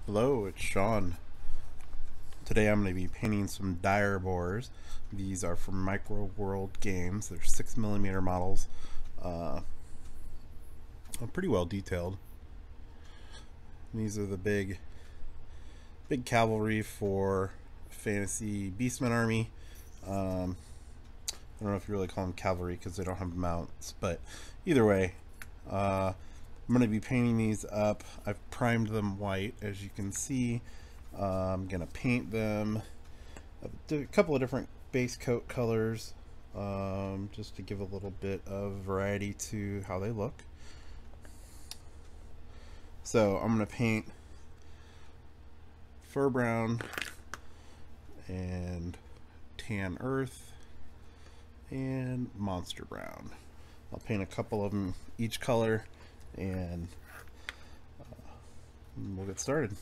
Hello, it's Sean. Today I'm going to be painting some Dire Boars. These are from Microworld Games. They're 6mm models. Pretty well detailed. These are the big cavalry for fantasy Beastmen Army. I don't know if you really call them cavalry because they don't have mounts, but either way, I'm going to be painting these up. I've primed them white, as you can see. I'm going to paint them a couple of different base coat colors, just to give a little bit of variety to how they look. So I'm going to paint fur brown and tan earth and monster brown. I'll paint a couple of them each color and we'll get started.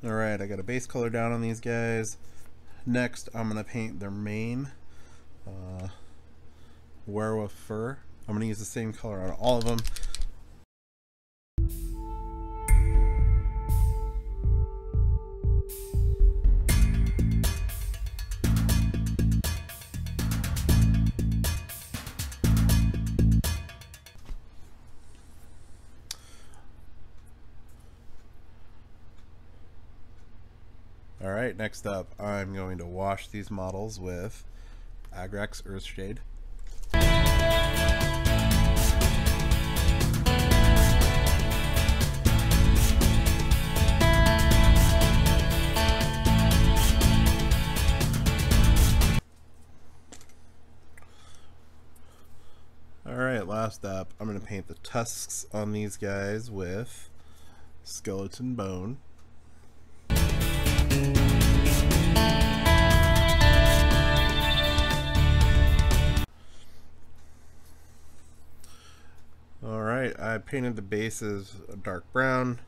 Alright, I got a base color down on these guys. Next, I'm going to paint their mane, Werewolf Fur. I'm going to use the same color on all of them. Alright, next up, I'm going to wash these models with Agrax Earthshade. Alright, last up, I'm going to paint the tusks on these guys with skeleton bone. Alright, I painted the bases a dark brown.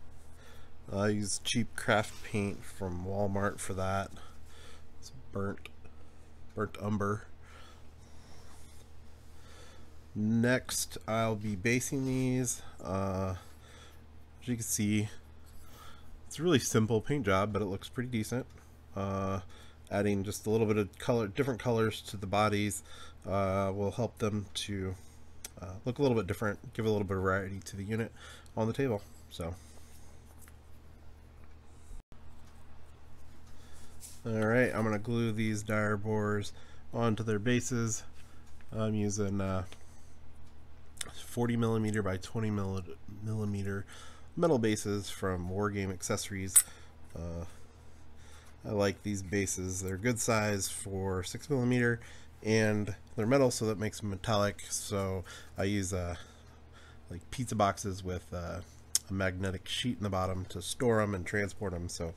I used cheap craft paint from Walmart for that. It's burnt umber. Next, I'll be basing these. As you can see, it's a really simple paint job, but it looks pretty decent. Adding just a little bit of different colors to the bodies will help them to look a little bit different, give a little bit of variety to the unit on the table. So, alright, I'm going to glue these Dire Boars onto their bases. I'm using 40mm by 20mm metal bases from War Game Accessories. I like these bases. They're good size for 6mm, and they're metal, so that makes them metallic. So I use like pizza boxes with a magnetic sheet in the bottom to store them and transport them. So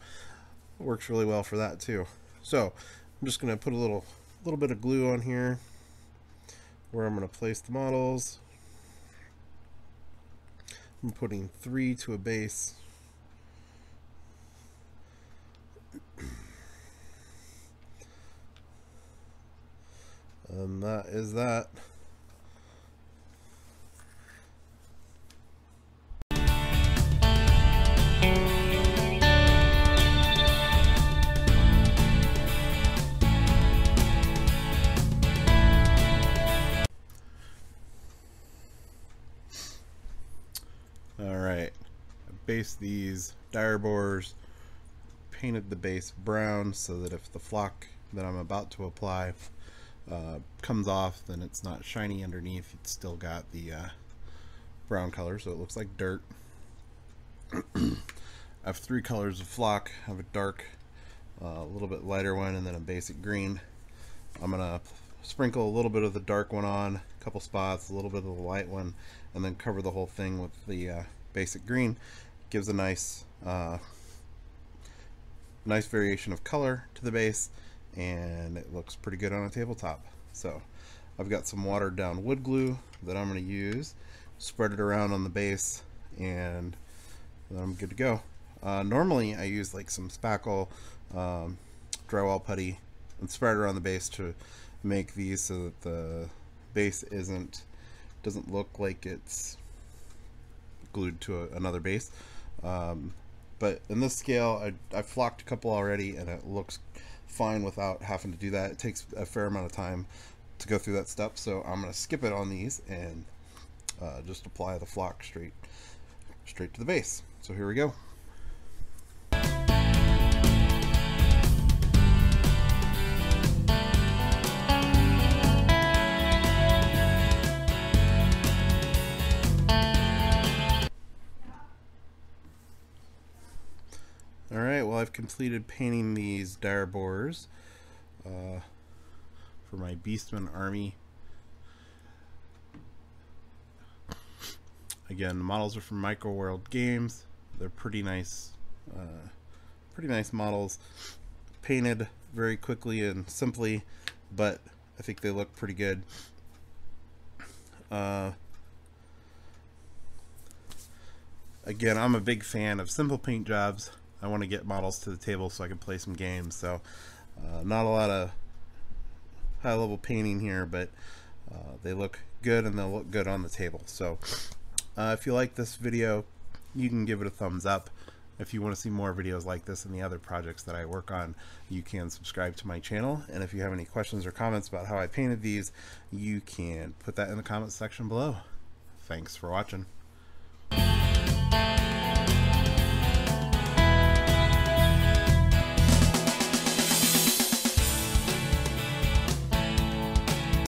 it works really well for that too. So I'm just going to put a little bit of glue on here where I'm going to place the models. I'm putting 3 to a base. And that is that. Alright, I based these Dire Boars, painted the base brown so that if the flock that I'm about to apply comes off, then it's not shiny underneath. It's still got the brown color, so it looks like dirt. I have 3 colors of flock. I have a dark, a little bit lighter one, and then a basic green. I'm gonna sprinkle a little bit of the dark one on, a couple spots, a little bit of the light one, and then cover the whole thing with the basic green. Gives a nice nice variation of color to the base, and it looks pretty good on a tabletop. So I've got some watered down wood glue that I'm going to use, spread it around on the base, and then I'm good to go. Normally I use like some spackle, drywall putty, and spread it around the base to make these so that the base doesn't look like it's glued to another base. But in this scale, I've flocked a couple already, and it looks fine without having to do that. It takes a fair amount of time to go through that step, so I'm going to skip it on these and just apply the flock straight to the base. So here we go. Alright, well, I've completed painting these Dire Boars for my Beastmen Army. Again, the models are from Microworld Games. They're pretty nice models, painted very quickly and simply, but I think they look pretty good. Again, I'm a big fan of simple paint jobs. I want to get models to the table so I can play some games, so not a lot of high level painting here, but they look good and they'll look good on the table. So if you like this video, you can give it a thumbs up. If you want to see more videos like this and the other projects that I work on, you can subscribe to my channel. And if you have any questions or comments about how I painted these, you can put that in the comments section below. Thanks for watching.